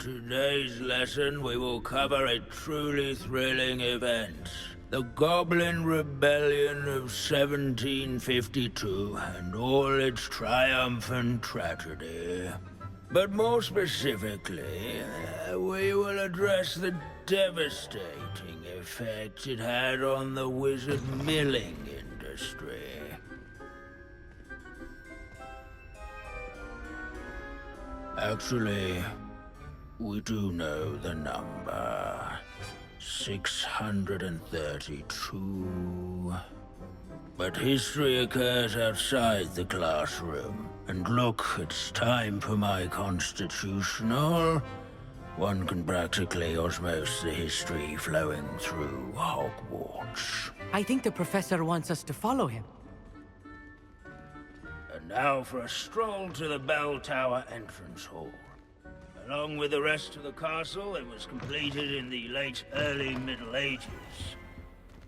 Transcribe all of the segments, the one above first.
today's lesson, we will cover a truly thrilling event. The Goblin Rebellion of 1752 and all its triumphant tragedy. But more specifically, we will address the devastating effects it had on the wizard milling industry. Actually, we do know the number. 632. But history occurs outside the classroom. And look, it's time for my constitutional. One can practically osmose the history flowing through Hogwarts. I think the professor wants us to follow him. And now for a stroll to the Bell Tower entrance hall. Along with the rest of the castle, it was completed in the early Middle Ages.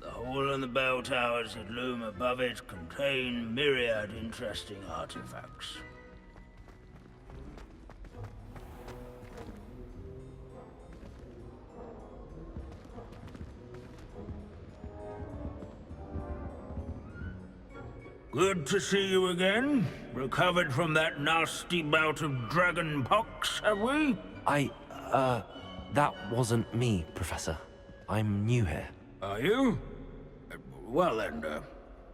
The hall and the bell towers that loom above it contain myriad interesting artifacts. Good to see you again. Recovered from that nasty bout of dragon pox, have we? That wasn't me, Professor. I'm new here. Are you? Well then,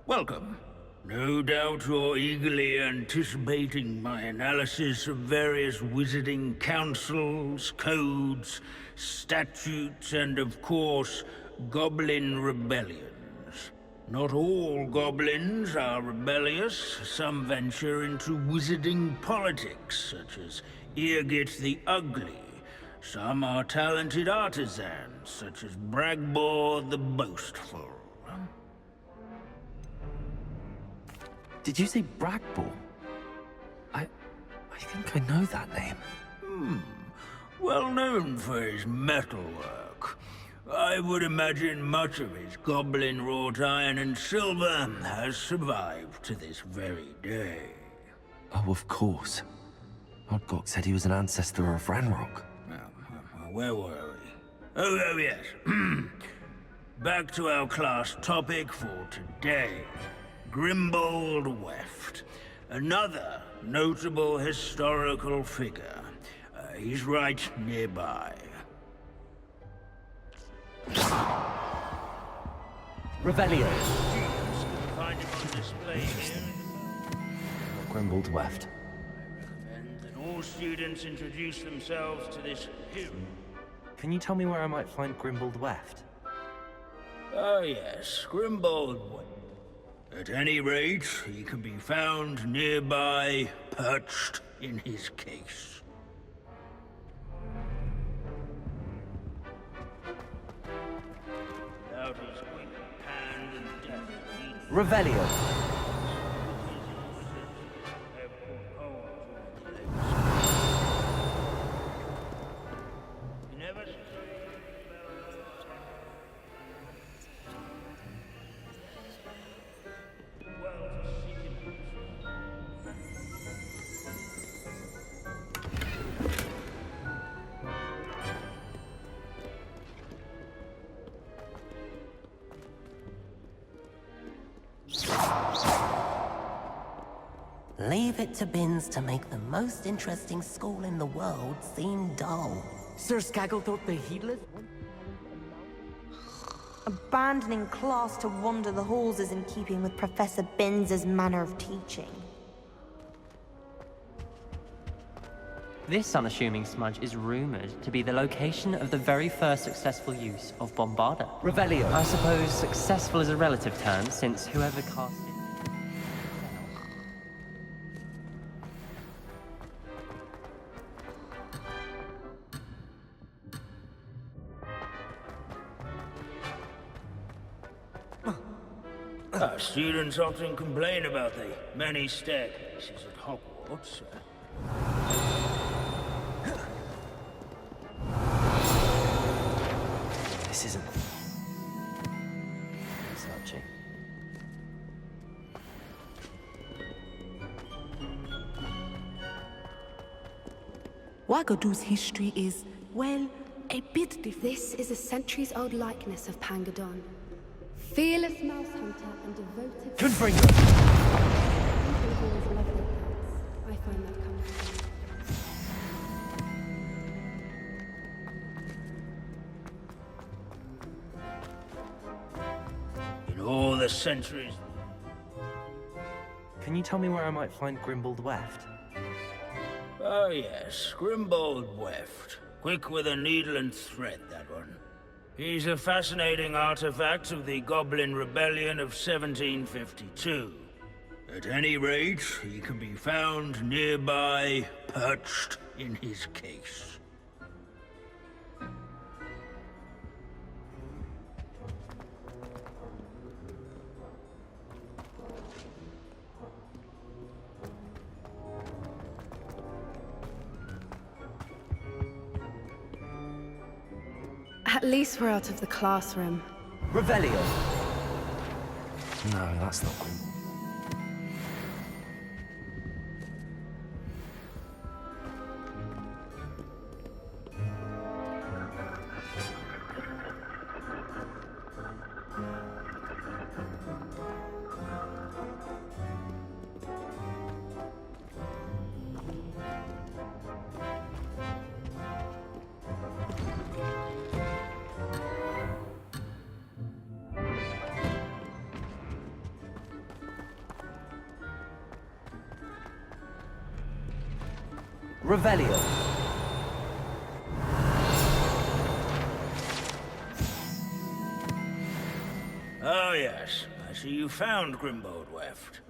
welcome. No doubt you're eagerly anticipating my analysis of various wizarding councils, codes, statutes, and of course, goblin rebellions. Not all goblins are rebellious. Some venture into wizarding politics, such as Irgit the Ugly. Some are talented artisans, such as Bragbor the Boastful. Did you say Bragbor? I think I know that name. Well known for his metalwork. I would imagine much of his goblin wrought iron and silver has survived to this very day. Oh, of course. Odgok said he was an ancestor of Ranrock. Where were we? Oh yes. Back to our class topic for today. Grimbold Weft. Another notable historical figure. He's right nearby. Revelio. Find him on display here. Grimbold Weft. I recommend that all students introduce themselves to this hero. Can you tell me where I might find Grimbold Weft? Ah yes, Grimbold Weft. At any rate, he can be found nearby, perched in his case. Without his quick hand and deft feet, Revelio. he never Leave it to Binns to make the most interesting school in the world seem dull. Sir Skagglethorpe the Heedless? Abandoning class to wander the halls is in keeping with Professor Binns's manner of teaching. This unassuming smudge is rumored to be the location of the very first successful use of Bombarda. Revelio. I suppose successful is a relative term, since whoever cast it... Students often complain about the many staircases at Hogwarts. This isn't... Snatching. Wagadu's history is, well, a bit different. This is a centuries-old likeness of Pangadon. Fearless mouse hunter and devoted... Confringo! Individuals love their pets. I find that comforting. In all the centuries... Can you tell me where I might find Grimbold Weft? Oh yes, Grimbold Weft. Quick with a needle and thread, that one. He's a fascinating artifact of the Goblin Rebellion of 1752. At any rate, he can be found nearby, perched in his case. At least we're out of the classroom. Revelio! No, that's not Grimbold. Revelio! Oh yes, I see you found Grimbold Weft.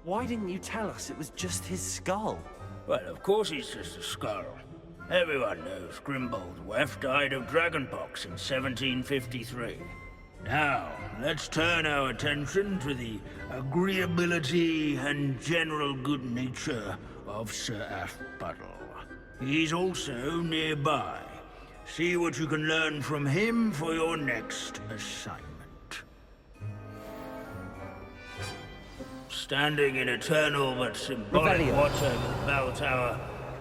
Why didn't you tell us it was just his skull? Well, of course he's just a skull. Everyone knows Grimbold Weft died of dragonpox in 1753. Now, let's turn our attention to the agreeability and general good nature of Sir Afpuddle. He's also nearby. See what you can learn from him for your next assignment. Standing in eternal but symbolic Revelio. watch over the bell tower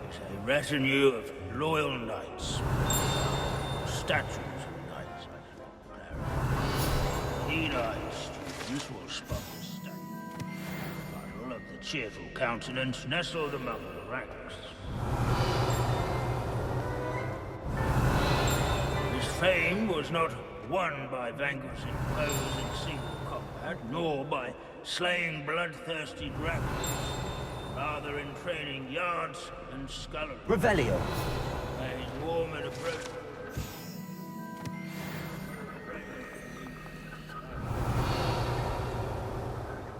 is a retinue of loyal knights. Statues of knights, I should clarify. Keen-eyed students will spot the statue. Puddle of the cheerful countenance nestled among the ranks. His fame was not won by vanquishing foes in single combat, nor by slaying bloodthirsty dragons, rather in training yards and scullery. Revelio! By his warm and approachable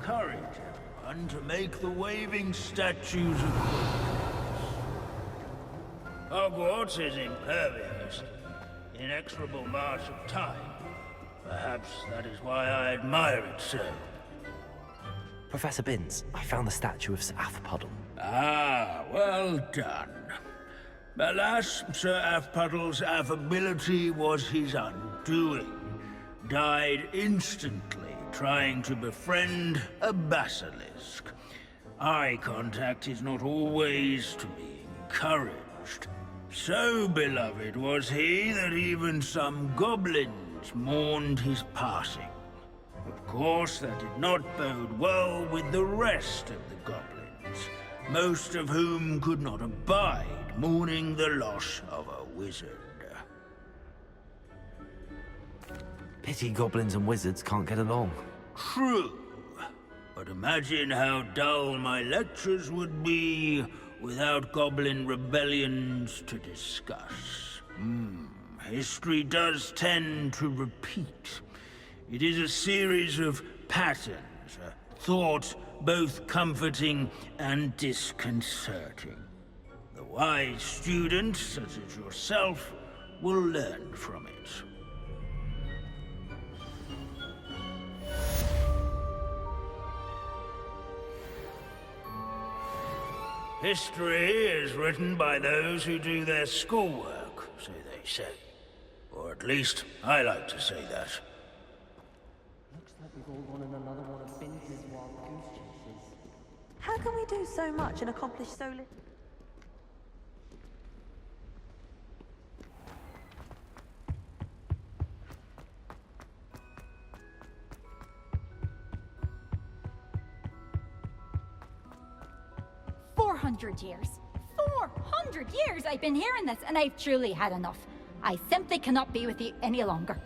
courage, everyone, to make the waving statues of Quintus. Hogwarts is impervious, inexorable march of time. Perhaps that is why I admire it so. Professor Binns, I found the statue of Sir Afpuddle. Ah, well done. Alas, Sir Afpuddle's affability was his undoing. Died instantly trying to befriend a basilisk. Eye contact is not always to be encouraged. So beloved was he that even some goblins mourned his passing. Of course, that did not bode well with the rest of the goblins, most of whom could not abide mourning the loss of a wizard. Pity goblins and wizards can't get along. True, but imagine how dull my lectures would be without goblin rebellions to discuss. History does tend to repeat. It is a series of patterns, a thought both comforting and disconcerting. The wise student, such as yourself, will learn from it. History is written by those who do their schoolwork, so they say. Or at least, I like to say that. Looks like we've all gone on another one of Binns' wild goose chases. How can we do so much and accomplish so little? Years. 400 years I've been hearing this, and I've truly had enough. I simply cannot be with you any longer.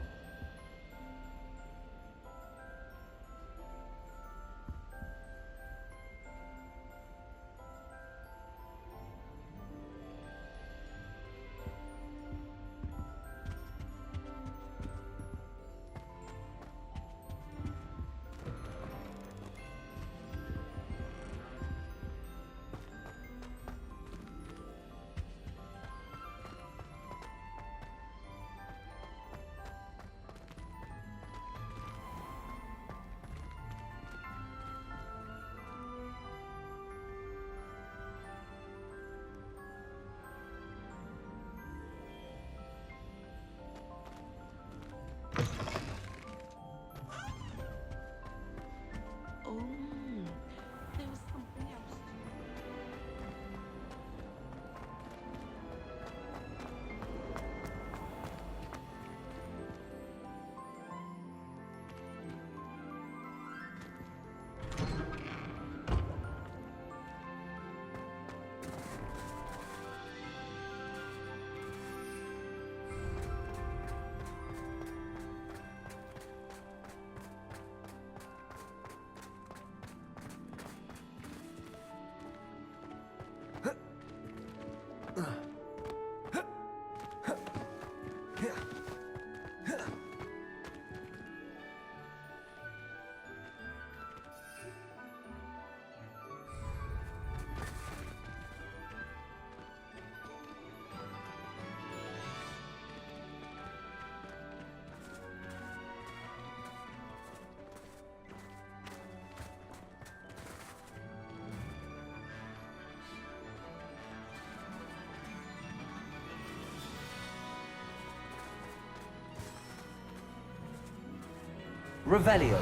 Revelio.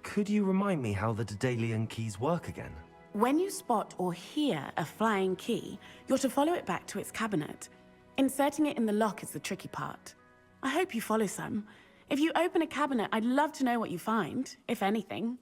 Could you remind me how the Daedalian keys work again? When you spot or hear a flying key, you're to follow it back to its cabinet. Inserting it in the lock is the tricky part. I hope you follow some. If you open a cabinet, I'd love to know what you find, if anything.